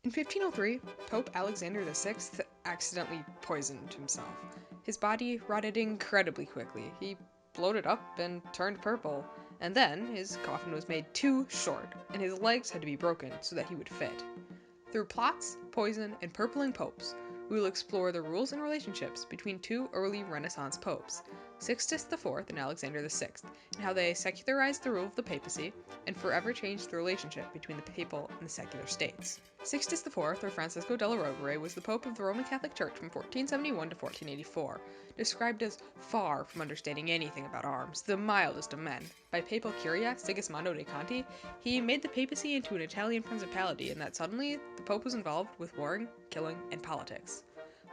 In 1503, Pope Alexander VI accidentally poisoned himself. His body rotted incredibly quickly. He bloated up and turned purple, and then his coffin was made too short, and his legs had to be broken so that he would fit. Through plots, poison, and purpling popes, we will explore the rules and relationships between two early Renaissance popes, Sixtus IV and Alexander VI, and how they secularized the rule of the papacy and forever changed the relationship between the papal and the secular states. Sixtus IV, or Francisco della Rovere, was the Pope of the Roman Catholic Church from 1471 to 1484. Described as far from understanding anything about arms, the mildest of men, by papal curia Sigismondo dei Conti, he made the papacy into an Italian principality, and that suddenly the Pope was involved with warring, killing, and politics.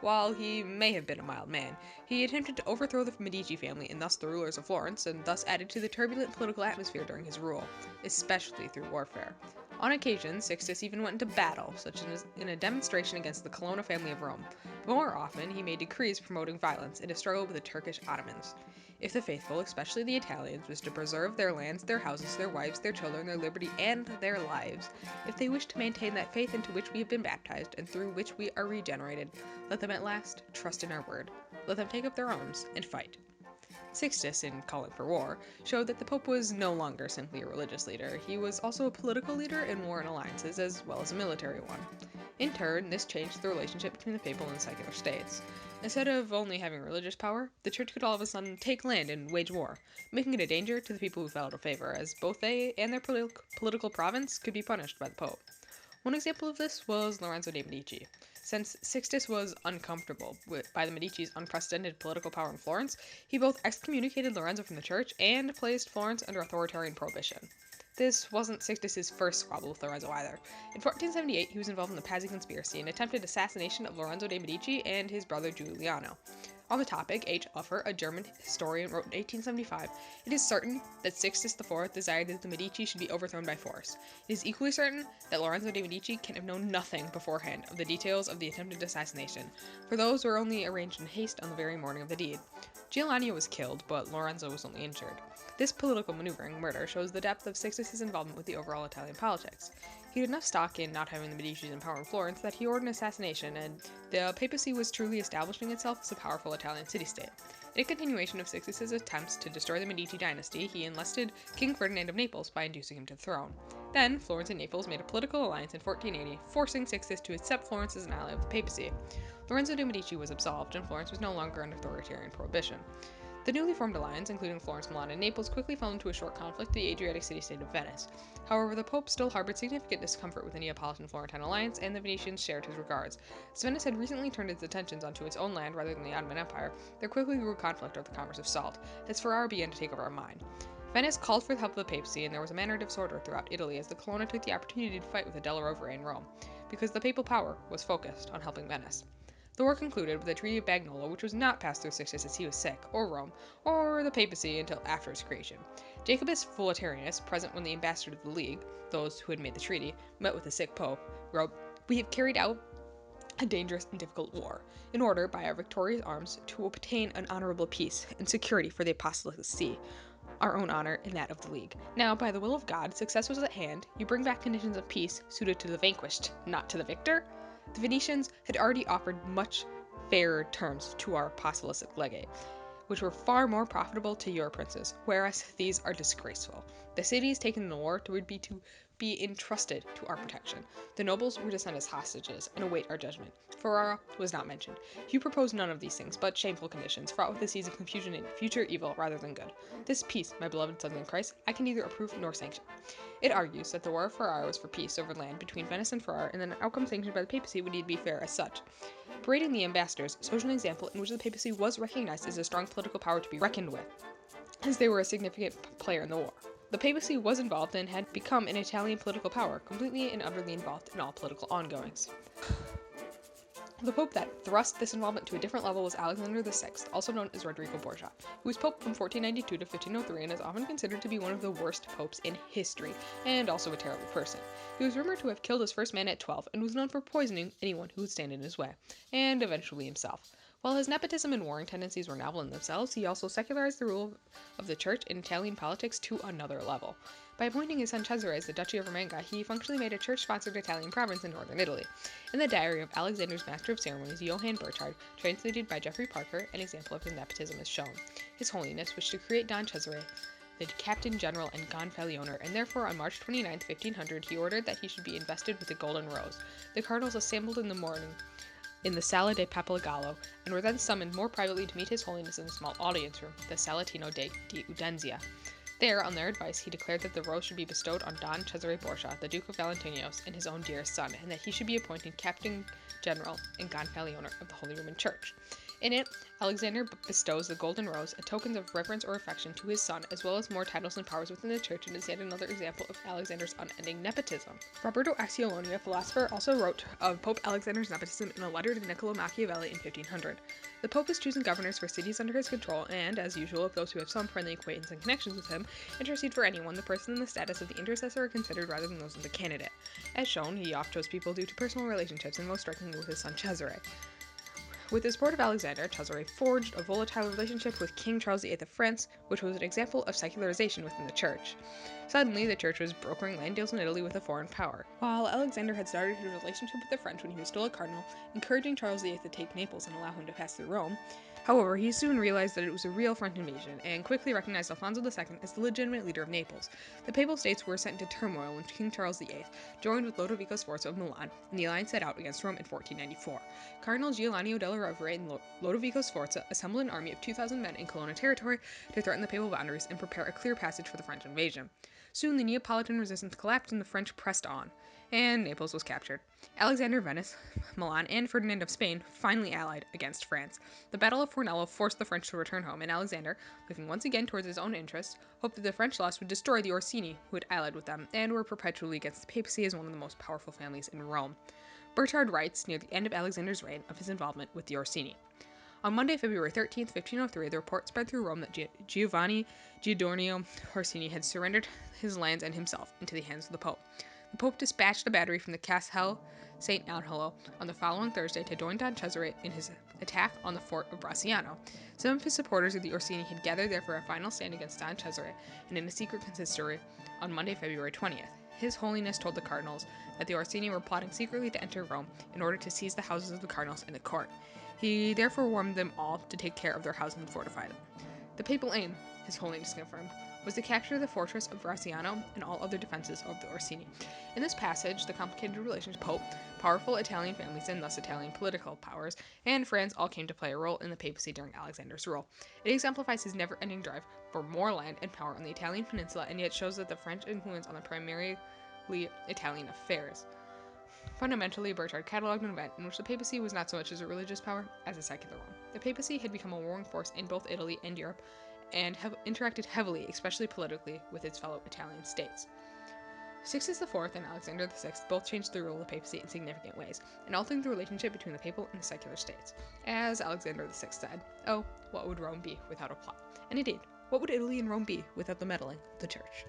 While he may have been a mild man, he attempted to overthrow the Medici family and thus the rulers of Florence, and thus added to the turbulent political atmosphere during his rule, especially through warfare. On occasion, Sixtus even went into battle, such as in a demonstration against the Colonna family of Rome, but more often he made decrees promoting violence in a struggle with the Turkish Ottomans. If the faithful, especially the Italians, wished to preserve their lands, their houses, their wives, their children, their liberty, and their lives, if they wished to maintain that faith into which we have been baptized and through which we are regenerated, let them at last trust in our word. Let them take up their arms and fight. Sixtus, in calling for war, showed that the Pope was no longer simply a religious leader. He was also a political leader in war and alliances, as well as a military one. In turn, this changed the relationship between the papal and secular states. Instead of only having religious power, the church could all of a sudden take land and wage war, making it a danger to the people who fell out of favor, as both they and their political province could be punished by the Pope. One example of this was Lorenzo de' Medici. Since Sixtus was uncomfortable by the Medici's unprecedented political power in Florence, he both excommunicated Lorenzo from the church and placed Florence under authoritarian prohibition. This wasn't Sixtus's first squabble with Lorenzo either. In 1478, he was involved in the Pazzi conspiracy, an attempted assassination of Lorenzo de' Medici and his brother Giuliano. On the topic, H. Uffer, a German historian, wrote in 1875, "It is certain that Sixtus IV desired that the Medici should be overthrown by force. It is equally certain that Lorenzo de' Medici can have known nothing beforehand of the details of the attempted assassination, for those were only arranged in haste on the very morning of the deed. Giuliano was killed, but Lorenzo was only injured. This political maneuvering murder shows the depth of Sixtus's involvement with the overall Italian politics. He had enough stock in not having the Medicis in power in Florence that he ordered an assassination, and the papacy was truly establishing itself as a powerful Italian city-state. In a continuation of Sixtus's attempts to destroy the Medici dynasty, he enlisted King Ferdinand of Naples by inducing him to the throne. Then, Florence and Naples made a political alliance in 1480, forcing Sixtus to accept Florence as an ally of the papacy. Lorenzo de' Medici was absolved, and Florence was no longer under authoritarian prohibition. The newly formed alliance, including Florence, Milan, and Naples, quickly fell into a short conflict with the Adriatic city-state of Venice. However, the Pope still harbored significant discomfort with the Neapolitan-Florentine alliance, and the Venetians shared his regards. As Venice had recently turned its attentions onto its own land rather than the Ottoman Empire, there quickly grew conflict over the commerce of salt, as Ferrara began to take over Armine. Venice called for the help of the papacy, and there was a manner of disorder throughout Italy as the Colonna took the opportunity to fight with the Della Rovere in Rome, because the papal power was focused on helping Venice. The war concluded with the Treaty of Bagnola, which was not passed through Sixtus as he was sick, or Rome, or the papacy until after its creation. Jacobus Voluntarinus, present when the ambassadors of the League, those who had made the treaty, met with the sick pope, wrote, "We have carried out a dangerous and difficult war, in order, by our victorious arms, to obtain an honorable peace and security for the Apostolic See, our own honor and that of the League. Now, by the will of God, success was at hand. You bring back conditions of peace suited to the vanquished, not to the victor." The Venetians had already offered much fairer terms to our apostolic legate, which were far more profitable to your princes, whereas these are disgraceful. The cities taken in the war would be to be entrusted to our protection. The nobles were to send us hostages and await our judgment. Ferrara was not mentioned. You proposed none of these things, but shameful conditions, fraught with the seeds of confusion and future evil rather than good. This peace, my beloved sons in Christ, I can neither approve nor sanction. It argues that the War of Ferrara was for peace over land between Venice and Ferrara, and that an outcome sanctioned by the papacy would need to be fair as such. Parading the ambassadors shows an example in which the papacy was recognized as a strong political power to be reckoned with, as they were a significant player in the war. The papacy was involved and had become an Italian political power, completely and utterly involved in all political ongoings. The pope that thrust this involvement to a different level was Alexander VI, also known as Rodrigo Borgia, who was pope from 1492 to 1503 and is often considered to be one of the worst popes in history, and also a terrible person. He was rumored to have killed his first man at 12, and was known for poisoning anyone who would stand in his way, and eventually himself. While his nepotism and warring tendencies were novel in themselves, he also secularized the rule of the church in Italian politics to another level. By appointing his son Cesare as the Duchy of Romagna, he functionally made a church-sponsored Italian province in northern Italy. In the diary of Alexander's master of ceremonies, Johann Burchard, translated by Geoffrey Parker, an example of his nepotism is shown. His Holiness wished to create Don Cesare the Captain General and Gonfalonier, and therefore on March 29, 1500, he ordered that he should be invested with the Golden Rose. The cardinals assembled in the morning in the Sala de Pappagallo, and were then summoned more privately to meet his Holiness in the small audience room, the Salatino di Udenzia. There, on their advice, he declared that the rose should be bestowed on Don Cesare Borgia, the Duke of Valentinios, and his own dearest son, and that he should be appointed Captain General and Gonfalonier of the Holy Roman Church. In it, Alexander bestows the golden rose, a token of reverence or affection, to his son, as well as more titles and powers within the church, and is yet another example of Alexander's unending nepotism. Roberto Accioloni, a philosopher, also wrote of Pope Alexander's nepotism in a letter to Niccolo Machiavelli in 1500. The Pope has chosen governors for cities under his control, and, as usual, of those who have some friendly acquaintance and connections with him, intercede for anyone. The person and the status of the intercessor are considered rather than those of the candidate. As shown, he oft chose people due to personal relationships, and most strikingly with his son Cesare. With the support of Alexander, Cesare forged a volatile relationship with King Charles VIII of France, which was an example of secularization within the church. Suddenly, the church was brokering land deals in Italy with a foreign power. While Alexander had started his relationship with the French when he was still a cardinal, encouraging Charles VIII to take Naples and allow him to pass through Rome, however, he soon realized that it was a real French invasion, and quickly recognized Alfonso II as the legitimate leader of Naples. The Papal States were sent into turmoil when King Charles VIII joined with Lodovico Sforza of Milan, and the alliance set out against Rome in 1494. Cardinal Giuliano della Rovere and Lodovico Sforza assembled an army of 2,000 men in Colonna territory to threaten the papal boundaries and prepare a clear passage for the French invasion. Soon the Neapolitan resistance collapsed and the French pressed on, and Naples was captured. Alexander, Venice, Milan, and Ferdinand of Spain finally allied against France. The Battle of Fornello forced the French to return home, and Alexander, looking once again towards his own interests, hoped that the French loss would destroy the Orsini, who had allied with them, and were perpetually against the papacy as one of the most powerful families in Rome. Burchard writes, near the end of Alexander's reign, of his involvement with the Orsini. On Monday, February 13, 1503, the report spread through Rome that Giovanni Giordano Orsini had surrendered his lands and himself into the hands of the Pope. The Pope dispatched a battery from the Castel St. Angelo on the following Thursday to join Don Cesare in his attack on the fort of Bracciano. Some of his supporters of the Orsini had gathered there for a final stand against Don Cesare, and in a secret consistory on Monday, February 20th. His Holiness told the cardinals that the Orsini were plotting secretly to enter Rome in order to seize the houses of the cardinals and the court. He therefore warned them all to take care of their houses and fortify them. The papal aim, His Holiness confirmed, was to capture the fortress of Bracciano and all other defenses of the Orsini. In this passage, the complicated relations Pope, powerful Italian families, and thus Italian political powers, and France all came to play a role in the papacy during Alexander's rule. It exemplifies his never-ending drive for more land and power on the Italian peninsula, and yet shows that the French influence on the primarily Italian affairs. Fundamentally, Burchard catalogued an event in which the papacy was not so much as a religious power as a secular one. The papacy had become a warring force in both Italy and Europe, and interacted heavily, especially politically, with its fellow Italian states. Sixtus IV and Alexander VI both changed the rule of the papacy in significant ways, and altered the relationship between the papal and the secular states. As Alexander VI said, "Oh, what would Rome be without a plot?" And indeed, what would Italy and Rome be without the meddling of the Church?